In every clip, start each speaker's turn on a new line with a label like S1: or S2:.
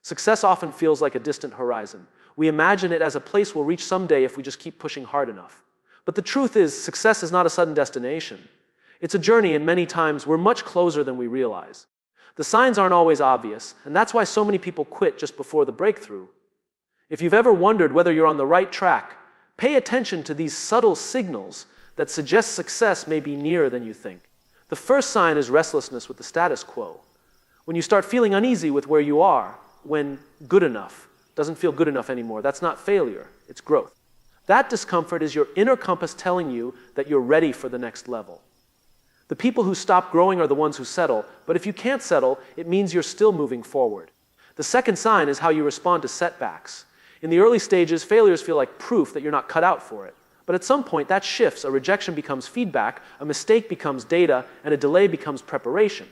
S1: Success often feels like a distant horizon. We imagine it as a place we'll reach someday if we just keep pushing hard enough. But the truth is, success is not a sudden destination. It's a journey, and many times we're much closer than we realize. The signs aren't always obvious, and that's why so many people quit just before the breakthrough. If you've ever wondered whether you're on the right track, pay attention to these subtle signals that suggest success may be nearer than you think. The first sign is restlessness with the status quo. When you start feeling uneasy with where you are, when good enough doesn't feel good enough anymore, that's not failure, it's growth. That discomfort is your inner compass telling you that you're ready for the next level. The people who stop growing are the ones who settle, but if you can't settle, it means you're still moving forward. The second sign is how you respond to setbacks. In the early stages, failures feel like proof that you're not cut out for it. But at some point, that shifts. A rejection becomes feedback, a mistake becomes data, and a delay becomes preparation.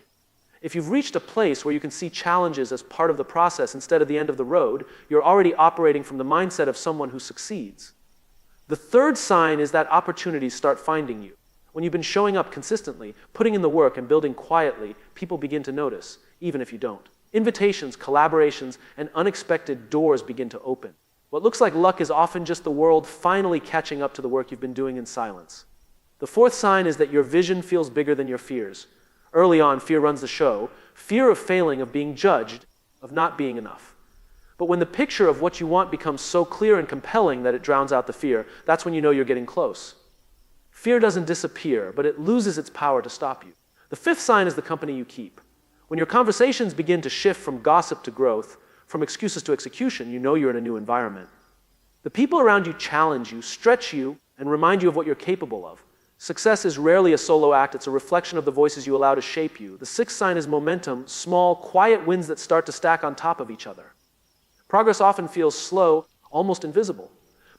S1: If you've reached a place where you can see challenges as part of the process instead of the end of the road, you're already operating from the mindset of someone who succeeds. The third sign is that opportunities start finding you. When you've been showing up consistently, putting in the work, and building quietly, people begin to notice, even if you don't. Invitations, collaborations, and unexpected doors begin to open. What looks like luck is often just the world finally catching up to the work you've been doing in silence. The fourth sign is that your vision feels bigger than your fears. Early on, fear runs the show. Fear of failing, of being judged, of not being enough. But when the picture of what you want becomes so clear and compelling that it drowns out the fear, that's when you know you're getting close. Fear doesn't disappear, but it loses its power to stop you. The fifth sign is the company you keep. When your conversations begin to shift from gossip to growth, from excuses to execution, you know you're in a new environment. The people around you challenge you, stretch you, and remind you of what you're capable of. Success is rarely a solo act, it's a reflection of the voices you allow to shape you. The sixth sign is momentum, small, quiet wins that start to stack on top of each other. Progress often feels slow, almost invisible.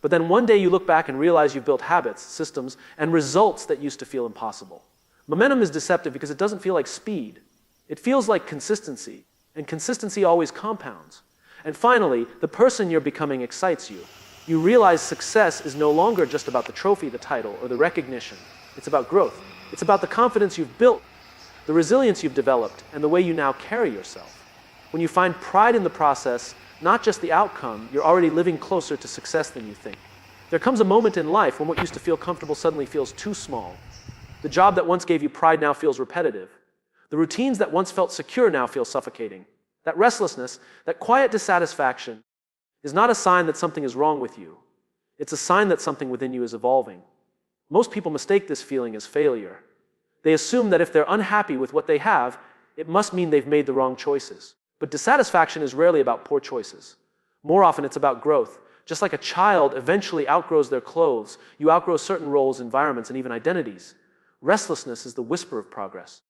S1: But then one day you look back and realize you've built habits, systems, and results that used to feel impossible. Momentum is deceptive because it doesn't feel like speed. It feels like consistency, and consistency always compounds. And finally, the person you're becoming excites you. You realize success is no longer just about the trophy, the title, or the recognition. It's about growth. It's about the confidence you've built, the resilience you've developed, and the way you now carry yourself. When you find pride in the process, not just the outcome, you're already living closer to success than you think. There comes a moment in life when what used to feel comfortable suddenly feels too small. The job that once gave you pride now feels repetitive. The routines that once felt secure now feel suffocating. That restlessness, that quiet dissatisfaction, is not a sign that something is wrong with you. It's a sign that something within you is evolving. Most people mistake this feeling as failure. They assume that if they're unhappy with what they have, it must mean they've made the wrong choices. But dissatisfaction is rarely about poor choices. More often it's about growth. Just like a child eventually outgrows their clothes, you outgrow certain roles, environments, and even identities. Restlessness is the whisper of progress.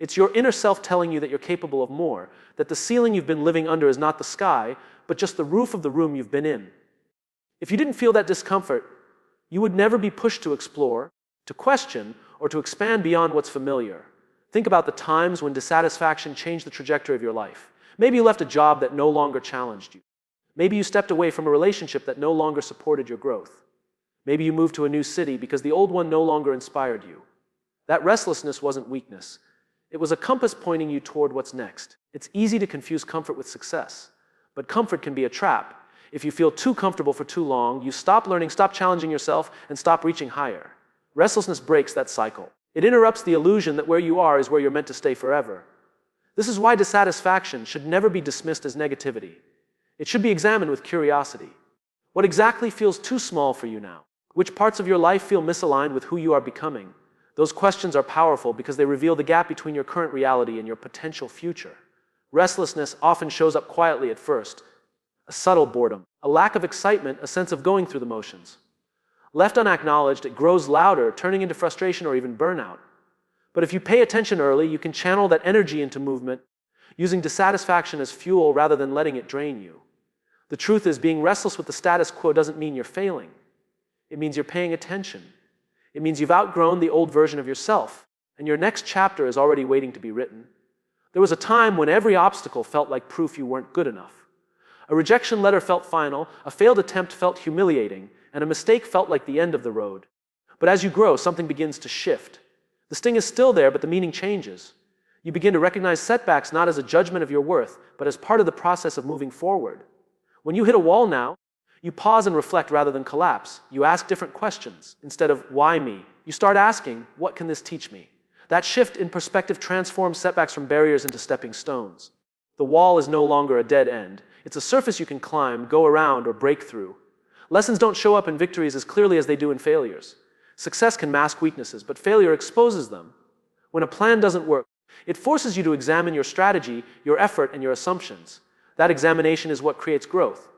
S1: It's your inner self telling you that you're capable of more, that the ceiling you've been living under is not the sky, but just the roof of the room you've been in. If you didn't feel that discomfort, you would never be pushed to explore, to question, or to expand beyond what's familiar. Think about the times when dissatisfaction changed the trajectory of your life. Maybe you left a job that no longer challenged you. Maybe you stepped away from a relationship that no longer supported your growth. Maybe you moved to a new city because the old one no longer inspired you. That restlessness wasn't weakness. It was a compass pointing you toward what's next. It's easy to confuse comfort with success, but comfort can be a trap. If you feel too comfortable for too long, you stop learning, stop challenging yourself, and stop reaching higher. Restlessness breaks that cycle. It interrupts the illusion that where you are is where you're meant to stay forever. This is why dissatisfaction should never be dismissed as negativity. It should be examined with curiosity. What exactly feels too small for you now? Which parts of your life feel misaligned with who you are becoming? Those questions are powerful because they reveal the gap between your current reality and your potential future. Restlessness often shows up quietly at first. A subtle boredom, a lack of excitement, a sense of going through the motions. Left unacknowledged, it grows louder, turning into frustration or even burnout. But if you pay attention early, you can channel that energy into movement, using dissatisfaction as fuel rather than letting it drain you. The truth is, being restless with the status quo doesn't mean you're failing. It means you're paying attention. It means you've outgrown the old version of yourself, and your next chapter is already waiting to be written. There was a time when every obstacle felt like proof you weren't good enough. A rejection letter felt final, a failed attempt felt humiliating, and a mistake felt like the end of the road. But as you grow, something begins to shift. The sting is still there, but the meaning changes. You begin to recognize setbacks not as a judgment of your worth, but as part of the process of moving forward. When you hit a wall now, you pause and reflect rather than collapse. You ask different questions. Instead of, why me? You start asking, what can this teach me? That shift in perspective transforms setbacks from barriers into stepping stones. The wall is no longer a dead end. It's a surface you can climb, go around, or break through. Lessons don't show up in victories as clearly as they do in failures. Success can mask weaknesses, but failure exposes them. When a plan doesn't work, it forces you to examine your strategy, your effort, and your assumptions. That examination is what creates growth.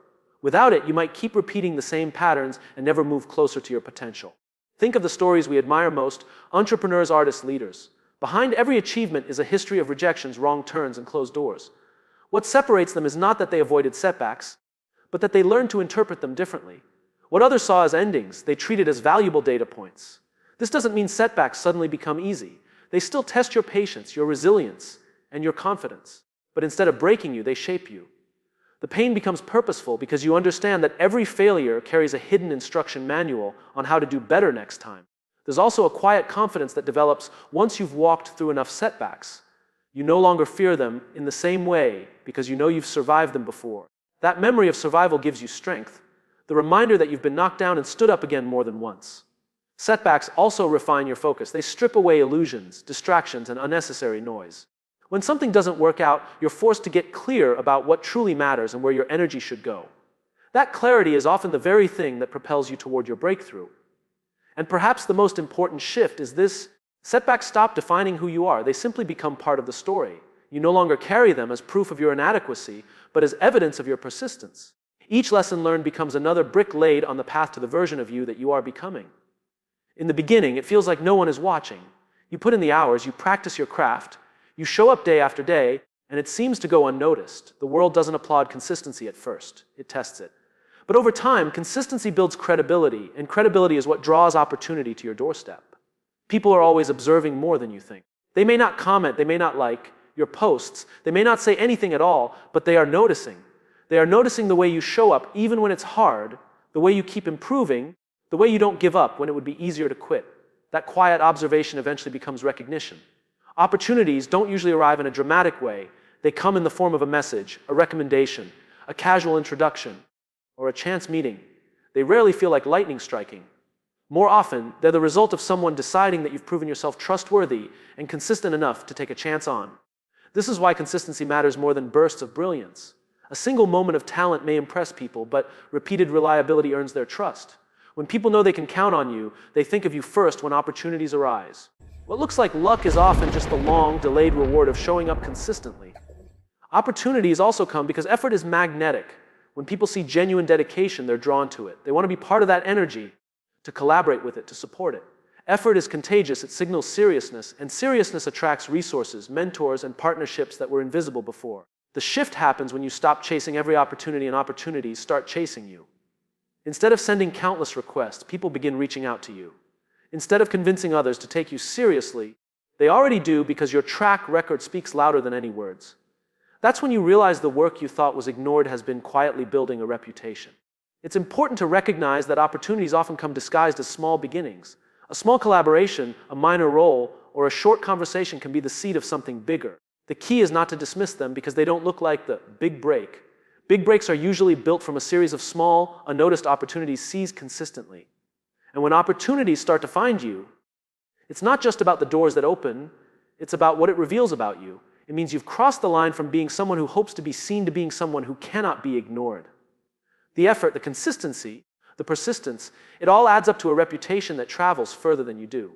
S1: Without it, you might keep repeating the same patterns and never move closer to your potential. Think of the stories we admire most: entrepreneurs, artists, leaders. Behind every achievement is a history of rejections, wrong turns, and closed doors. What separates them is not that they avoided setbacks, but that they learned to interpret them differently. What others saw as endings, they treated as valuable data points. This doesn't mean setbacks suddenly become easy. They still test your patience, your resilience, and your confidence. But instead of breaking you, they shape you. The pain becomes purposeful because you understand that every failure carries a hidden instruction manual on how to do better next time. There's also a quiet confidence that develops once you've walked through enough setbacks. You no longer fear them in the same way because you know you've survived them before. That memory of survival gives you strength, the reminder that you've been knocked down and stood up again more than once. Setbacks also refine your focus. They strip away illusions, distractions, and unnecessary noise. When something doesn't work out, you're forced to get clear about what truly matters and where your energy should go. That clarity is often the very thing that propels you toward your breakthrough. And perhaps the most important shift is this: setbacks stop defining who you are. They simply become part of the story. You no longer carry them as proof of your inadequacy, but as evidence of your persistence. Each lesson learned becomes another brick laid on the path to the version of you that you are becoming. In the beginning, it feels like no one is watching. You put in the hours, you practice your craft, you show up day after day, and it seems to go unnoticed. The world doesn't applaud consistency at first. It tests it. But over time, consistency builds credibility, and credibility is what draws opportunity to your doorstep. People are always observing more than you think. They may not comment, they may not like your posts, they may not say anything at all, but they are noticing. They are noticing the way you show up even when it's hard, the way you keep improving, the way you don't give up when it would be easier to quit. That quiet observation eventually becomes recognition. Opportunities don't usually arrive in a dramatic way. They come in the form of a message, a recommendation, a casual introduction, or a chance meeting. They rarely feel like lightning striking. More often, they're the result of someone deciding that you've proven yourself trustworthy and consistent enough to take a chance on. This is why consistency matters more than bursts of brilliance. A single moment of talent may impress people, but repeated reliability earns their trust. When people know they can count on you, they think of you first when opportunities arise. What looks like luck is often just the long, delayed reward of showing up consistently. Opportunities also come because effort is magnetic. When people see genuine dedication, they're drawn to it. They want to be part of that energy, to collaborate with it, to support it. Effort is contagious. It signals seriousness, and seriousness attracts resources, mentors, and partnerships that were invisible before. The shift happens when you stop chasing every opportunity and opportunities start chasing you. Instead of sending countless requests, people begin reaching out to you. Instead of convincing others to take you seriously, they already do because your track record speaks louder than any words. That's when you realize the work you thought was ignored has been quietly building a reputation. It's important to recognize that opportunities often come disguised as small beginnings. A small collaboration, a minor role, or a short conversation can be the seed of something bigger. The key is not to dismiss them because they don't look like the big break. Big breaks are usually built from a series of small, unnoticed opportunities seized consistently. And when opportunities start to find you, it's not just about the doors that open, it's about what it reveals about you. It means you've crossed the line from being someone who hopes to be seen to being someone who cannot be ignored. The effort, the consistency, the persistence, it all adds up to a reputation that travels further than you do.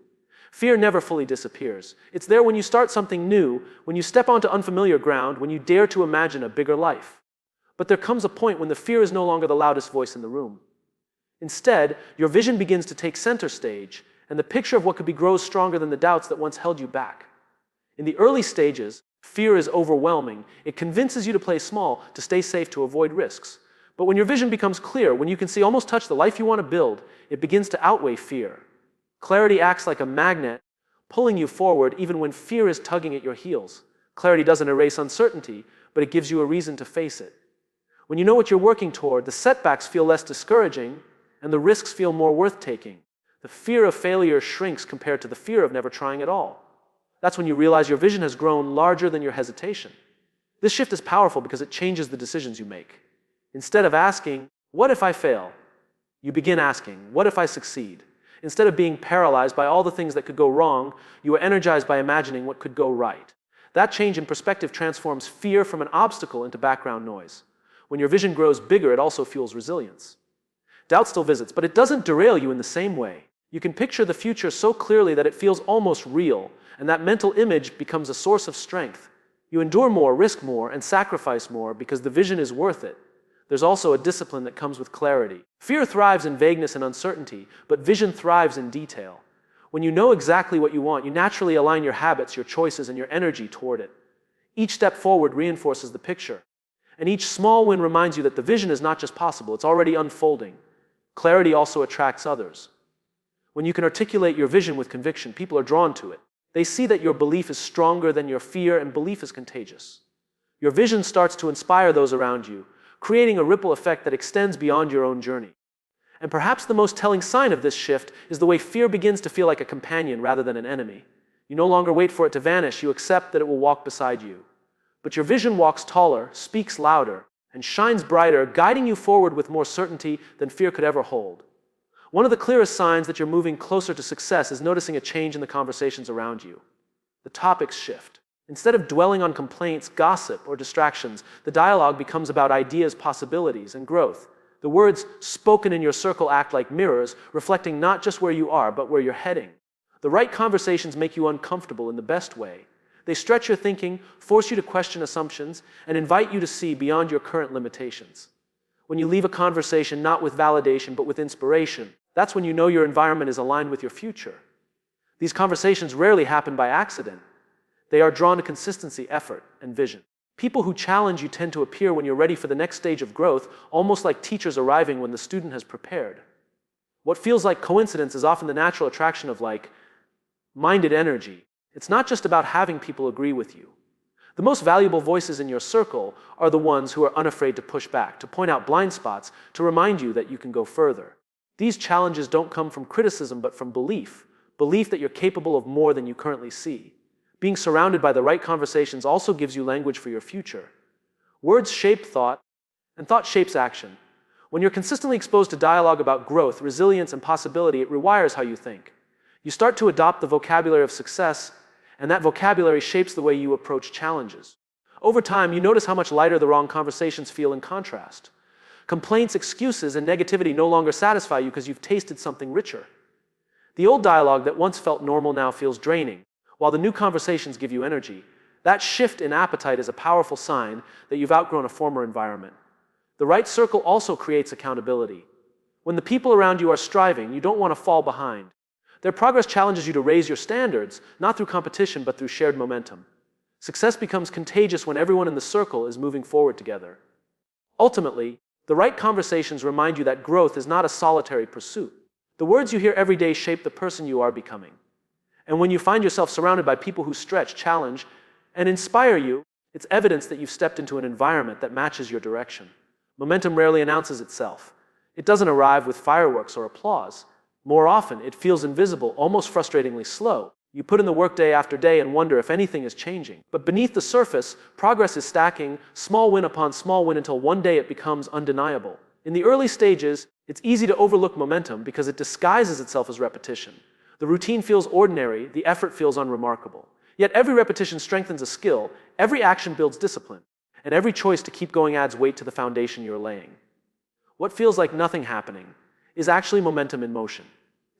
S1: Fear never fully disappears. It's there when you start something new, when you step onto unfamiliar ground, when you dare to imagine a bigger life. But there comes a point when the fear is no longer the loudest voice in the room. Instead, your vision begins to take center stage, and the picture of what could be grows stronger than the doubts that once held you back. In the early stages, fear is overwhelming. It convinces you to play small, to stay safe, to avoid risks. But when your vision becomes clear, when you can see almost touch the life you want to build, it begins to outweigh fear. Clarity acts like a magnet, pulling you forward even when fear is tugging at your heels. Clarity doesn't erase uncertainty, but it gives you a reason to face it. When you know what you're working toward, the setbacks feel less discouraging, and the risks feel more worth taking. The fear of failure shrinks compared to the fear of never trying at all. That's when you realize your vision has grown larger than your hesitation. This shift is powerful because it changes the decisions you make. Instead of asking, "What if I fail?" you begin asking, "What if I succeed?" Instead of being paralyzed by all the things that could go wrong, you are energized by imagining what could go right. That change in perspective transforms fear from an obstacle into background noise. When your vision grows bigger, it also fuels resilience. Doubt still visits, but it doesn't derail you in the same way. You can picture the future so clearly that it feels almost real, and that mental image becomes a source of strength. You endure more, risk more, and sacrifice more because the vision is worth it. There's also a discipline that comes with clarity. Fear thrives in vagueness and uncertainty, but vision thrives in detail. When you know exactly what you want, you naturally align your habits, your choices, and your energy toward it. Each step forward reinforces the picture, and each small win reminds you that the vision is not just possible, it's already unfolding. Clarity also attracts others. When you can articulate your vision with conviction, people are drawn to it. They see that your belief is stronger than your fear, and belief is contagious. Your vision starts to inspire those around you, creating a ripple effect that extends beyond your own journey. And perhaps the most telling sign of this shift is the way fear begins to feel like a companion rather than an enemy. You no longer wait for it to vanish, you accept that it will walk beside you. But your vision walks taller, speaks louder, and shines brighter, guiding you forward with more certainty than fear could ever hold. One of the clearest signs that you're moving closer to success is noticing a change in the conversations around you. The topics shift. Instead of dwelling on complaints, gossip, or distractions, the dialogue becomes about ideas, possibilities, and growth. The words spoken in your circle act like mirrors, reflecting not just where you are, but where you're heading. The right conversations make you uncomfortable in the best way. They stretch your thinking, force you to question assumptions, and invite you to see beyond your current limitations. When you leave a conversation not with validation, but with inspiration, that's when you know your environment is aligned with your future. These conversations rarely happen by accident. They are drawn to consistency, effort, and vision. People who challenge you tend to appear when you're ready for the next stage of growth, almost like teachers arriving when the student has prepared. What feels like coincidence is often the natural attraction of like-minded energy. It's not just about having people agree with you. The most valuable voices in your circle are the ones who are unafraid to push back, to point out blind spots, to remind you that you can go further. These challenges don't come from criticism, but from belief that you're capable of more than you currently see. Being surrounded by the right conversations also gives you language for your future. Words shape thought, and thought shapes action. When you're consistently exposed to dialogue about growth, resilience, and possibility, it rewires how you think. You start to adopt the vocabulary of success, and that vocabulary shapes the way you approach challenges. Over time, you notice how much lighter the wrong conversations feel in contrast. Complaints, excuses, and negativity no longer satisfy you because you've tasted something richer. The old dialogue that once felt normal now feels draining, while the new conversations give you energy. That shift in appetite is a powerful sign that you've outgrown a former environment. The right circle also creates accountability. When the people around you are striving, you don't want to fall behind. Their progress challenges you to raise your standards, not through competition, but through shared momentum. Success becomes contagious when everyone in the circle is moving forward together. Ultimately, the right conversations remind you that growth is not a solitary pursuit. The words you hear every day shape the person you are becoming. And when you find yourself surrounded by people who stretch, challenge, and inspire you, it's evidence that you've stepped into an environment that matches your direction. Momentum rarely announces itself. It doesn't arrive with fireworks or applause. More often, it feels invisible, almost frustratingly slow. You put in the work day after day and wonder if anything is changing. But beneath the surface, progress is stacking, small win upon small win, until one day it becomes undeniable. In the early stages, it's easy to overlook momentum because it disguises itself as repetition. The routine feels ordinary, the effort feels unremarkable. Yet every repetition strengthens a skill, every action builds discipline, and every choice to keep going adds weight to the foundation you're laying. What feels like nothing happening is actually momentum in motion.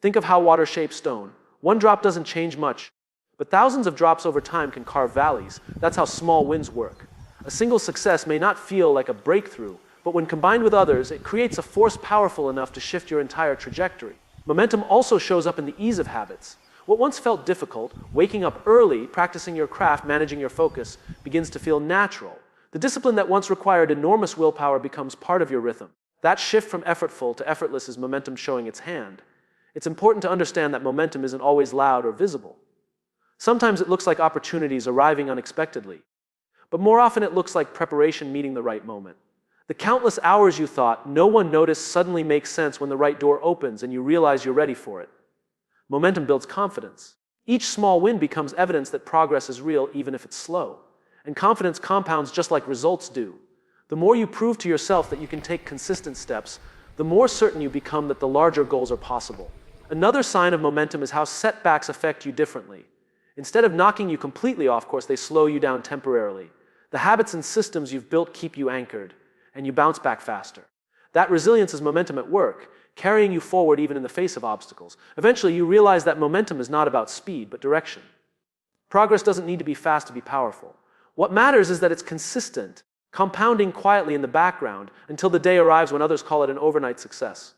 S1: Think of how water shapes stone. One drop doesn't change much, but thousands of drops over time can carve valleys. That's how small wins work. A single success may not feel like a breakthrough, but when combined with others, it creates a force powerful enough to shift your entire trajectory. Momentum also shows up in the ease of habits. What once felt difficult, waking up early, practicing your craft, managing your focus, begins to feel natural. The discipline that once required enormous willpower becomes part of your rhythm. That shift from effortful to effortless is momentum showing its hand. It's important to understand that momentum isn't always loud or visible. Sometimes it looks like opportunities arriving unexpectedly, but more often it looks like preparation meeting the right moment. The countless hours you thought no one noticed suddenly make sense when the right door opens and you realize you're ready for it. Momentum builds confidence. Each small win becomes evidence that progress is real even if it's slow. And confidence compounds just like results do. The more you prove to yourself that you can take consistent steps, the more certain you become that the larger goals are possible. Another sign of momentum is how setbacks affect you differently. Instead of knocking you completely off course, they slow you down temporarily. The habits and systems you've built keep you anchored, and you bounce back faster. That resilience is momentum at work, carrying you forward even in the face of obstacles. Eventually, you realize that momentum is not about speed, but direction. Progress doesn't need to be fast to be powerful. What matters is that it's consistent, compounding quietly in the background until the day arrives when others call it an overnight success,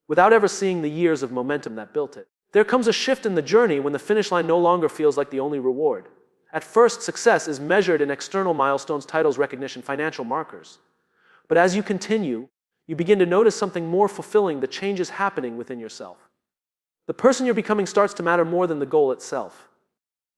S1: without ever seeing the years of momentum that built it. There comes a shift in the journey when the finish line no longer feels like the only reward. At first, success is measured in external milestones, titles, recognition, financial markers. But as you continue, you begin to notice something more fulfilling, the changes happening within yourself. The person you're becoming starts to matter more than the goal itself.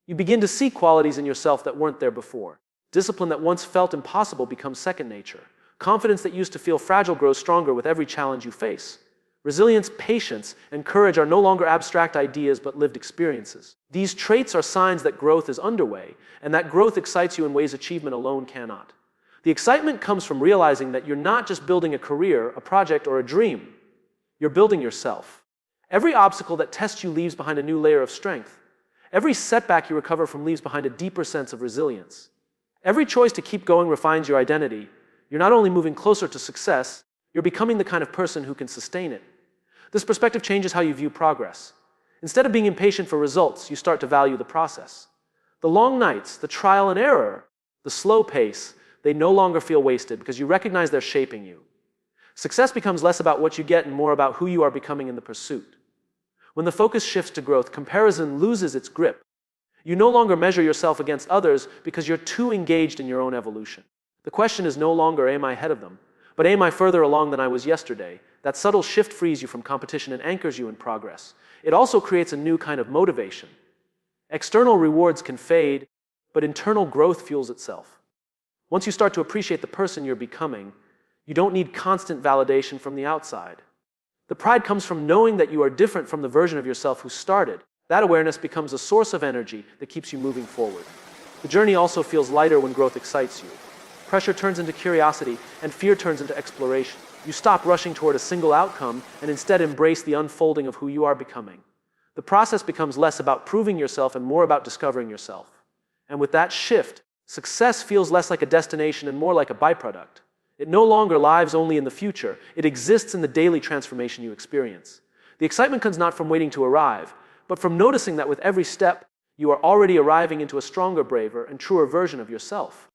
S1: You begin to see qualities in yourself that weren't there before. Discipline that once felt impossible becomes second nature. Confidence that used to feel fragile grows stronger with every challenge you face. Resilience, patience, and courage are no longer abstract ideas but lived experiences. These traits are signs that growth is underway, and that growth excites you in ways achievement alone cannot. The excitement comes from realizing that you're not just building a career, a project, or a dream. You're building yourself. Every obstacle that tests you leaves behind a new layer of strength. Every setback you recover from leaves behind a deeper sense of resilience. Every choice to keep going refines your identity. You're not only moving closer to success, you're becoming the kind of person who can sustain it. This perspective changes how you view progress. Instead of being impatient for results, you start to value the process. The long nights, the trial and error, the slow pace, they no longer feel wasted because you recognize they're shaping you. Success becomes less about what you get and more about who you are becoming in the pursuit. When the focus shifts to growth, comparison loses its grip. You no longer measure yourself against others because you're too engaged in your own evolution. The question is no longer, am I ahead of them? But am I further along than I was yesterday? That subtle shift frees you from competition and anchors you in progress. It also creates a new kind of motivation. External rewards can fade, but internal growth fuels itself. Once you start to appreciate the person you're becoming, you don't need constant validation from the outside. The pride comes from knowing that you are different from the version of yourself who started. That awareness becomes a source of energy that keeps you moving forward. The journey also feels lighter when growth excites you. Pressure turns into curiosity, and fear turns into exploration. You stop rushing toward a single outcome and instead embrace the unfolding of who you are becoming. The process becomes less about proving yourself and more about discovering yourself. And with that shift, success feels less like a destination and more like a byproduct. It no longer lives only in the future. It exists in the daily transformation you experience. The excitement comes not from waiting to arrive, but from noticing that with every step, you are already arriving into a stronger, braver, and truer version of yourself.